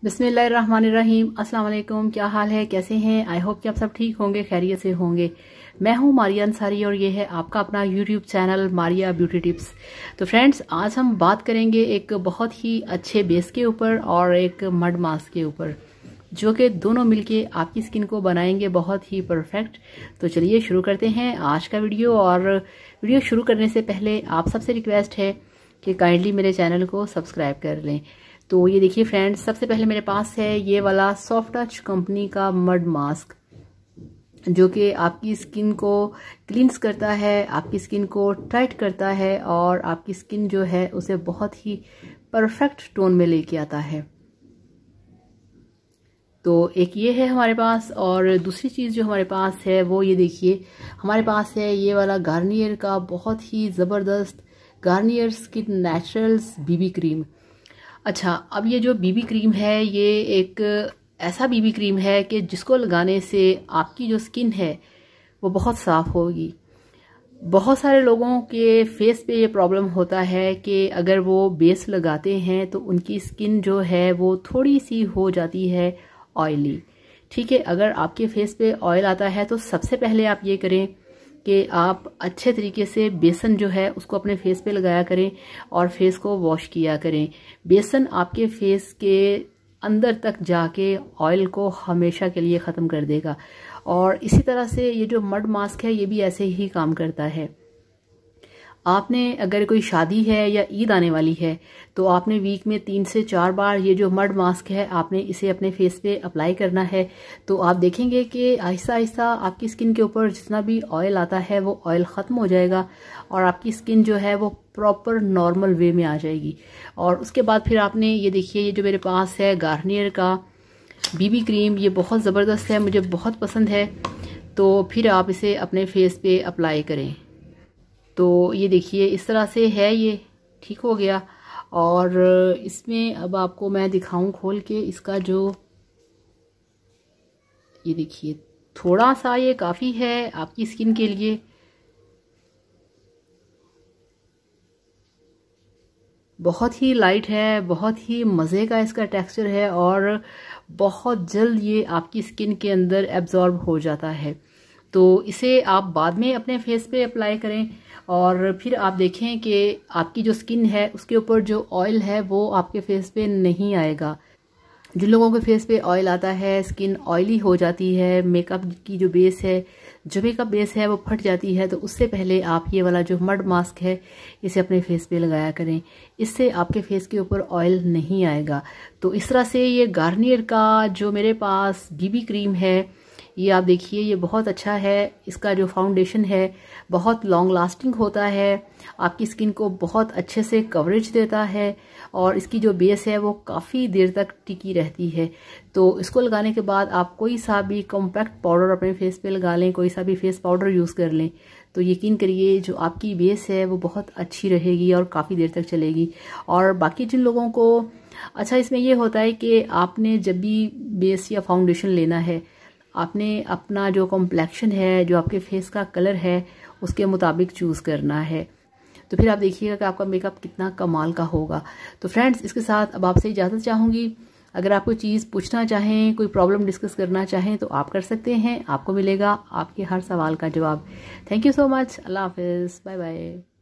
बिस्मिल्लाहिर्रहमानिर्रहीम। अस्सलाम वालेकुम। क्या हाल है, कैसे हैं? आई होप कि आप सब ठीक होंगे, खैरियत से होंगे। मैं हूं मारिया अंसारी और ये है आपका अपना YouTube channel Maria beauty tips. तो फ्रेंड्स, आज हम बात करेंगे एक बहुत ही अच्छे बेस के ऊपर और एक मड मास्क के ऊपर, जो कि दोनों मिलके आपकी स्किन को बनाएंगे बहुत ही परफेक्ट। तो चलिए शुरू करते हैं आज का वीडियो। और वीडियो शुरू करने से पहले आप सबसे रिक्वेस्ट है कि काइंडली मेरे चैनल को सब्सक्राइब कर लें। तो ये देखिए फ्रेंड्स, सबसे पहले मेरे पास है ये वाला सॉफ्ट टच कंपनी का मड मास्क, जो कि आपकी स्किन को क्लींस करता है, आपकी स्किन को टाइट करता है और आपकी स्किन जो है उसे बहुत ही परफेक्ट टोन में लेके आता है। तो एक ये है हमारे पास, और दूसरी चीज़ जो हमारे पास है वो ये देखिए, हमारे पास है ये वाला गार्नियर का बहुत ही ज़बरदस्त Garnier skin naturals BB cream. अच्छा, अब ये जो बीबी क्रीम है ये एक ऐसा बीबी क्रीम है कि जिसको लगाने से आपकी जो स्किन है वो बहुत साफ़ होगी। बहुत सारे लोगों के फेस पे ये प्रॉब्लम होता है कि अगर वो बेस लगाते हैं तो उनकी स्किन जो है वो थोड़ी सी हो जाती है ऑयली। ठीक है, अगर आपके फेस पे ऑयल आता है तो सबसे पहले आप ये करें कि आप अच्छे तरीके से बेसन जो है उसको अपने फेस पे लगाया करें और फेस को वॉश किया करें। बेसन आपके फेस के अंदर तक जाके ऑयल को हमेशा के लिए ख़त्म कर देगा। और इसी तरह से ये जो मड मास्क है ये भी ऐसे ही काम करता है। आपने अगर कोई शादी है या ईद आने वाली है तो आपने वीक में 3 से 4 बार ये जो मड मास्क है आपने इसे अपने फेस पे अप्लाई करना है। तो आप देखेंगे कि आहिस्ता आहिस्ता आपकी स्किन के ऊपर जितना भी ऑयल आता है वो ऑयल ख़त्म हो जाएगा और आपकी स्किन जो है वो प्रॉपर नॉर्मल वे में आ जाएगी। और उसके बाद फिर आपने ये देखिए, ये जो मेरे पास है गार्नियर का बीबी क्रीम, ये बहुत ज़बरदस्त है, मुझे बहुत पसंद है। तो फिर आप इसे अपने फेस पे अप्लाई करें। तो ये देखिए इस तरह से है, ये ठीक हो गया। और इसमें अब आपको मैं दिखाऊं खोल के इसका जो, ये देखिए थोड़ा सा ये काफ़ी है आपकी स्किन के लिए। बहुत ही लाइट है, बहुत ही मज़े का इसका टेक्सचर है और बहुत जल्द ये आपकी स्किन के अंदर एब्जॉर्ब हो जाता है। तो इसे आप बाद में अपने फेस पे अप्लाई करें और फिर आप देखें कि आपकी जो स्किन है उसके ऊपर जो ऑयल है वो आपके फेस पे नहीं आएगा। जिन लोगों के फेस पे ऑयल आता है, स्किन ऑयली हो जाती है, मेकअप की जो बेस है, जो मेकअप बेस है वो फट जाती है, तो उससे पहले आप ये वाला जो मड मास्क है इसे अपने फेस पे लगाया करें। इससे आपके फेस के ऊपर ऑयल नहीं आएगा। तो इस तरह से ये गार्नियर का जो मेरे पास बीबी क्रीम है, ये आप देखिए ये बहुत अच्छा है। इसका जो फाउंडेशन है बहुत लॉन्ग लास्टिंग होता है, आपकी स्किन को बहुत अच्छे से कवरेज देता है और इसकी जो बेस है वो काफ़ी देर तक टिकी रहती है। तो इसको लगाने के बाद आप कोई सा भी कॉम्पैक्ट पाउडर अपने फेस पे लगा लें, कोई सा भी फेस पाउडर यूज़ कर लें, तो यकीन करिए जो आपकी बेस है वो बहुत अच्छी रहेगी और काफ़ी देर तक चलेगी। और बाकी जिन लोगों को, अच्छा इसमें ये होता है कि आपने जब भी बेस या फाउंडेशन लेना है, आपने अपना जो कॉम्प्लेक्शन है, जो आपके फेस का कलर है उसके मुताबिक चूज़ करना है। तो फिर आप देखिएगा कि आपका मेकअप कितना कमाल का होगा। तो फ्रेंड्स, इसके साथ अब आपसे इजाज़त चाहूँगी। अगर आप कोई चीज़ पूछना चाहें, कोई प्रॉब्लम डिस्कस करना चाहें तो आप कर सकते हैं, आपको मिलेगा आपके हर सवाल का जवाब। Thank you so much. अल्लाह हाफिज़, बाय बाय।